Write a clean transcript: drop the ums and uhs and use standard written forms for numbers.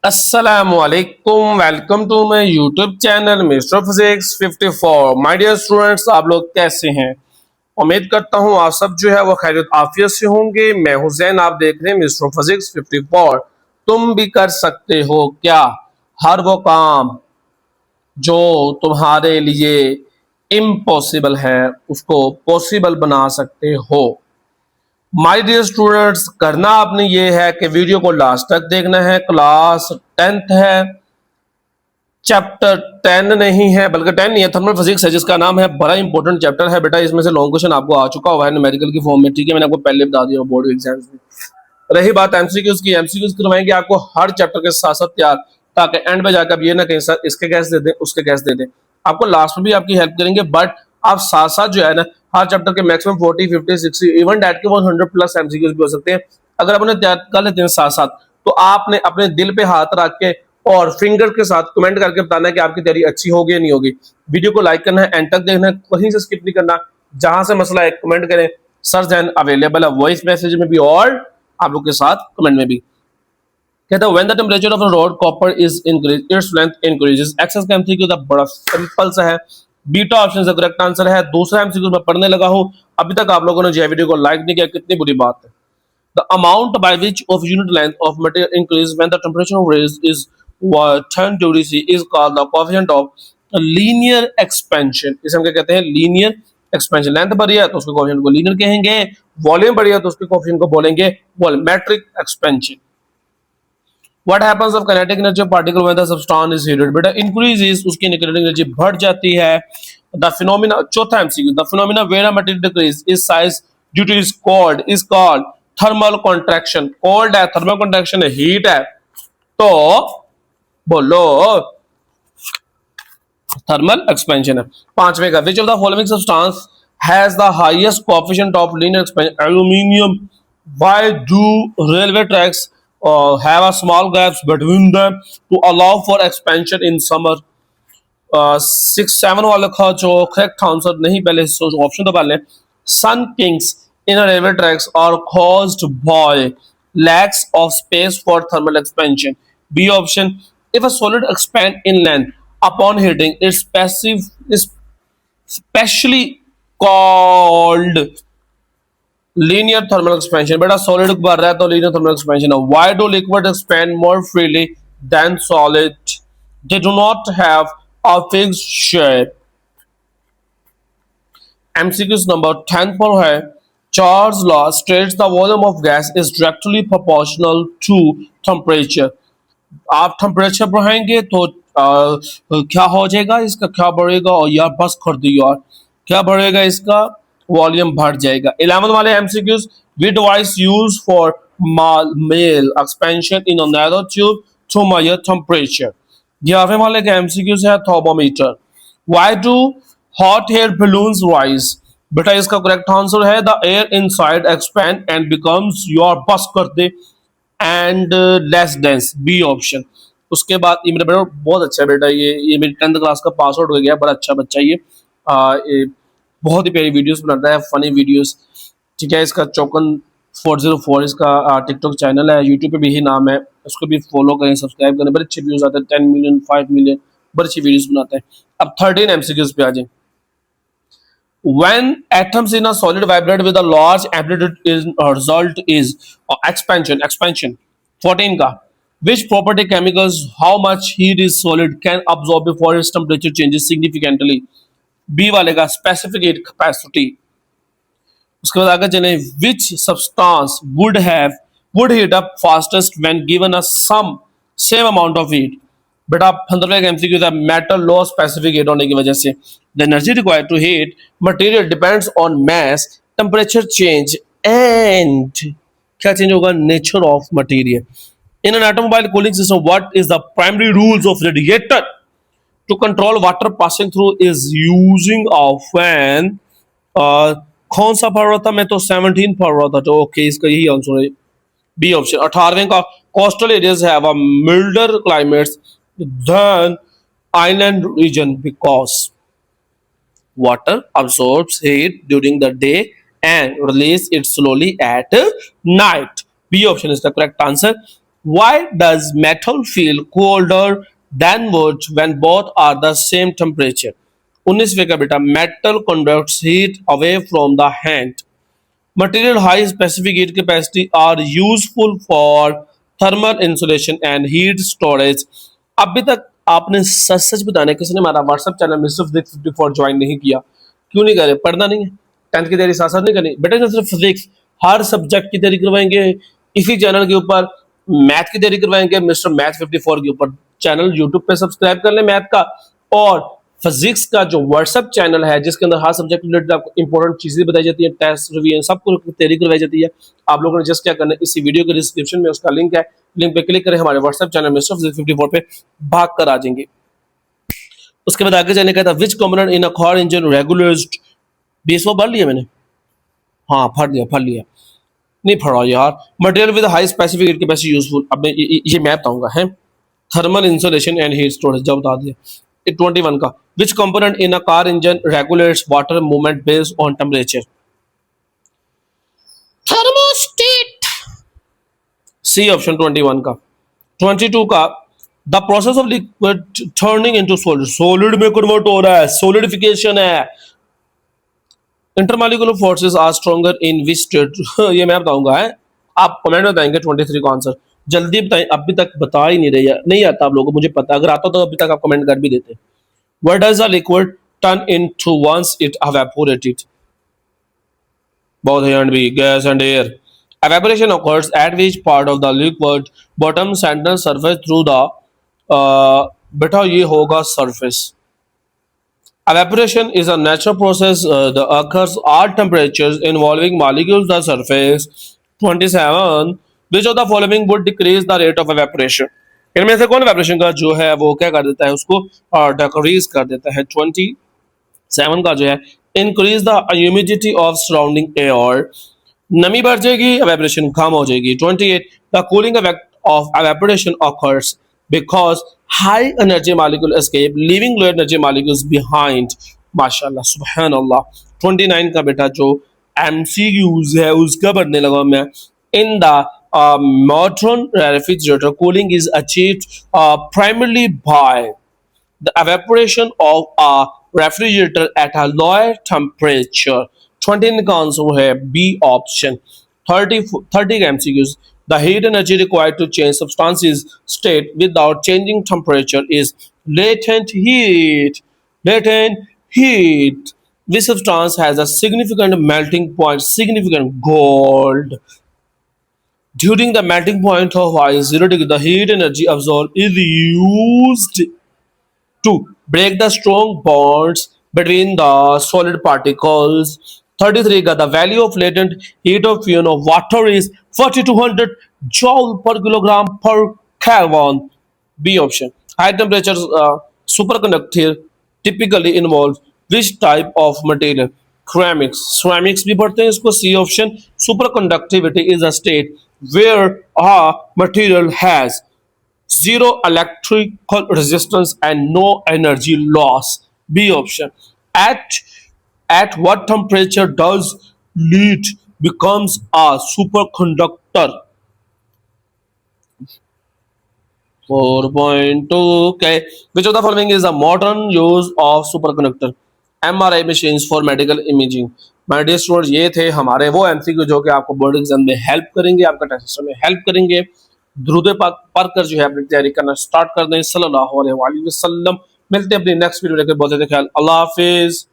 अस्सलामुअलैकुम, welcome to my YouTube channel mister physics 54। My dear students, आप लोग कैसे हैं? उम्मीद करता हूं आप सब जो है वो खैरियत आफियत से होंगे। मैं हुसैन, आप देख रहे हैं मिस्टर फिजिक्स 54। तुम भी कर सकते हो क्या हर वो काम जो तुम्हारे लिए इम्पॉसिबल है, उसको पॉसिबल बना सकते हो। माय डियर स्टूडेंट्स, करना आपने ये है कि वीडियो को लास्ट तक देखना है। क्लास 10th है, चैप्टर 10 नहीं है, बल्कि 10 नहीं है, थर्मल फिजिक्स है, जिसका नाम है, बड़ा इंपॉर्टेंट चैप्टर है बेटा। इसमें से लॉन्ग क्वेश्चन आपको आ चुका हुआ है न्यूमेरिकल की फॉर्म में, ठीक है। मैंने आपको पहले बता दिया बोर्ड एग्जाम्स में। रही बात एमसीक्यूज की, एमसीक्यूज करवाएंगे आपको हर चैप्टर के साथ साथ तैयार, ताकि एंड में जाकर ये ना कहीं सर इसके कैस दे दें, उसके कैस दे दें। आपको लास्ट में भी आपकी हेल्प करेंगे, बट आप साथ साथ जो है ना हर चैप्टर के मैक्सिमम 40, 50, 60, इवन डैट के 100 प्लस एमसीक्यूज भी हो सकते हैं। अगर आप उन्हें तैयार कर लेते हैं साथ साथ, तो आपने अपने दिल पे हाथ रख के और फिंगर के साथ कमेंट करके बताना है कि आपकी तैयारी अच्छी होगी या नहीं होगी। वीडियो को लाइक करना है, एंड तक देखना है, कहीं से स्किप नहीं करना। जहां से मसला है कमेंट करें, सर्च एंड अवेलेबल है वॉइस मैसेज में भी और आप लोग के साथ कमेंट में भी। कहता है when the temperature of a rod copper is increase its length increases. Excess का एमसीक्यू था, बड़ा सिंपल सा है। बीटा ऑप्शन करेक्ट आंसर है। दूसरा एमसीक्यू मैं पढ़ने लगा हूं, अभी तक आप लोगों ने जो वीडियो को लाइक नहीं किया, कितनी बुरी बात है। The amount by which of unit length of material increase when the temperature raise is 10 degrees C is called the coefficient of linear expansion। इसे हम क्या कहते हैं? Linear expansion. लेंथ बढ़ी है तो उसके कोएफिशिएंट को लीनियर कहेंगे, वॉल्यूम बढ़ी है तो उसके कोएफिशिएंट को बोलेंगे volumetric expansion. What happens of kinetic energy of particle when the substance is heated? बेटा increases, उसकी kinetic energy बढ़ जाती है। The phenomena, चौथा MCQ, the phenomena where a material decrease is size due to is called thermal contraction। cold है, thermal contraction है, heat है, तो बोलो thermal expansion है। पांचवे का which of the following substance has the highest coefficient of linear expansion? Aluminium। Why do railway tracks have a small gaps between them to allow for expansion in summer? 6, 7 वाले का जो correct answer नहीं, पहले option तो पहले। Sun kinks in railway tracks are caused by lacks of space for thermal expansion। B option, if a solid expand in length upon heating, it's passive is specially called linear thermal expansion। बेटा solid बढ़ रहा है तो linear thermal expansion है। Why do liquid expand more freely than solid? They do not have a fixed shape। MCQs number 10 पर है, Charles law states the volume of gas is directly proportional to temperature। आप temperature बढ़ाएंगे तो क्या हो जाएगा, इसका क्या बढ़ेगा? और यार बस कर दो यार, क्या बढ़ेगा? इसका वॉल्यूम बढ़ जाएगा। 11 वाले MCQs, we device use for mail expansion in a narrow tube to measure temperature. 11 वाले का एमसीक्यूज है thermometer. Why do hot air balloons rise? बेटा इसका करेक्ट आंसर है the air inside expand and becomes your बस कर दे and less dense. B option. उसके बाद ये मेरा बेटा बहुत अच्छा है बेटा, ये मेरी 10th क्लास का पास आउट हो गया, बड़ा अच्छा बच्चा ये बहुत ही प्यारी वीडियोस बनाता है, फनी वीडियोस, ठीक है। इसका चौकन 404 इसका टिकटॉक चैनल है, यूट्यूब पे भी यही नाम है, उसको भी फॉलो करें, सब्सक्राइब करें। बड़े अच्छे व्यूज आते हैं, 10 मिलियन 5 मिलियन, बड़ी अच्छी वीडियोस बनाता है। अब 13 एमसीक्यूज पे आ जाए। When atoms in a solid vibrate with a large amplitude, is result is expansion। 14 का which property chemicals how much heat is solid can absorb before its temperature changes significantly? B वाले का specific heat capacity। उसके बाद आगे चले, which substance would heat up fastest when given a same amount of heat? बेटा 15वें का MCQ था, metal लो specific heat होने की वजह से the energy required to heat material depends on mass temperature change एंड क्या चेंज होगा? Nature of material. In an automobile cooling system what is the primary rules of radiator to control water passing through is using a fan? कौन सा पढ़ रहा था मैं? तो 17 पढ़ रहा था, तो ओके इसका यही आंसर है, बी ऑप्शन। 18वें का coastal areas have a milder climates than island region because water absorbs heat during the day and release it slowly at night। B option is the correct answer। Why does metal feel colder than wood when both are the same temperature? 19वें का बेटा, metal conducts heat away from the hand. Material high specific heat capacity are useful for thermal insulation and heat storage. अभी तक आपने सच सच बताना है, किसी ने हमारा WhatsApp channel mister physics 54 join नहीं किया, क्यों नहीं करे? पढ़ना नहीं है? टेंथ की तैयारी साथ साथ नहीं करनी बेटा? सिर्फ फिजिक्स हर सब्जेक्ट की तैयारी करवाएंगे इसी चैनल के ऊपर। मैथ की तैयारी करवाएंगे मिस्टर मैथ 54 के ऊपर। चैनल यूट्यूब पे सब्सक्राइब कर ले मैथ का, और फिजिक्स का जो व्हाट्सएप चैनल है जिसके अंदर हर सब्जेक्ट रिलेटेड आपको इंपॉर्टेंट चीजें बताई जाती है, टेस्ट रिवीजन सब कुछ तैयारी करवाई जाती है। आप लोगों ने जस्ट क्या करना है, इसी वीडियो के डिस्क्रिप्शन में उसका लिंक है, लिंक पे क्लिक करें, हमारे व्हाट्सएप चैनल मिस्टर फिजिक्स 54 पे भाग कर आ जाएंगे। उसके बाद आगे जाने का था, which component in a car engine regulates, 20वां पढ़ लिया मैंने? हाँ पढ़ लिया नहीं पढ़ा यार। Material with high specific heat capacity useful, अब मैं ये मैं बताऊंगा है। Thermal insulation and heat storage जब बता दिया। 21 का, which component in a car engine regulates water movement based on temperature? Thermostat, C option 21 का। 22 का, the process of liquid turning into solid, solid में कन्वर्ट हो रहा है, सॉलिडिफिकेशन है। Intermolecular forces are stronger in which state, ये मैं बताऊंगा है, आप कमेंट में बताएंगे 23 का आंसर। जल्दी बताएं, अभी तक बता ही नहीं रही, नहीं आता आप लोगों को, मुझे पता, अगर आता तो अभी तक आप कमेंट कर भी देते। What does a liquid turn into once it evaporated? Both A and B, gas and air. Evaporation occurs at which part of the liquid bottom center surface through the बेटा ये होगा surface. Evaporation is a natural process that occurs at temperatures involving molecules the surface. 27. Which of the following would decrease the rate of evaporation? इनमें से कौन evaporation का जो है वो क्या कर देता है, उसको decrease कर देता है? 27 का जो है, increase the humidity of surrounding air, नमी बढ़ जाएगी, evaporation कम हो जाएगी। 28. The cooling effect of evaporation occurs because high energy molecule escape, leaving low energy molecules behind. माशाल्लाह सुबहान अल्लाह। 29 का बेटा जो MCQs है उसका पढ़ने लगा मैं। In the modern refrigerator, cooling is achieved primarily by the evaporation of a refrigerator at a lower temperature. 20 का आंसर है बी ऑप्शन। 30 का MCQs, the heat energy required to change substances state without changing temperature is latent heat. Latent heat. This substance has a significant melting point, significant gold. During the melting point of ice 0 degree, the heat energy absorbed is used to break the strong bonds between the solid particles. 33 का, the value of latent heat of fuel of water is 4200 joule per kilogram per Kelvin. B option. High temperature superconductor typically involves which type of material? Ceramics. Ceramics भी पढ़ते हैं इसको। C option. Superconductivity is a state where a material has zero electrical resistance and no energy loss. B option. At what temperature does lead becomes a superconductor? 4.2. Okay. Which of the following is a modern use of superconductor? MRI machines for medical imaging. My dear students, ये थे हमारे वो MCQ जो कि आपको board exam में help करेंगे, आपका टेस्ट में हेल्प करेंगे। द्रुत पढ़ कर जो है अपनी तैयारी करना स्टार्ट कर दें। सल्लल्लाहु अलैहि वसल्लम। मिलते हैं अपनी नेक्स्ट वीडियो लेकर, बहुत ख्याल, अल्लाह हाफिज।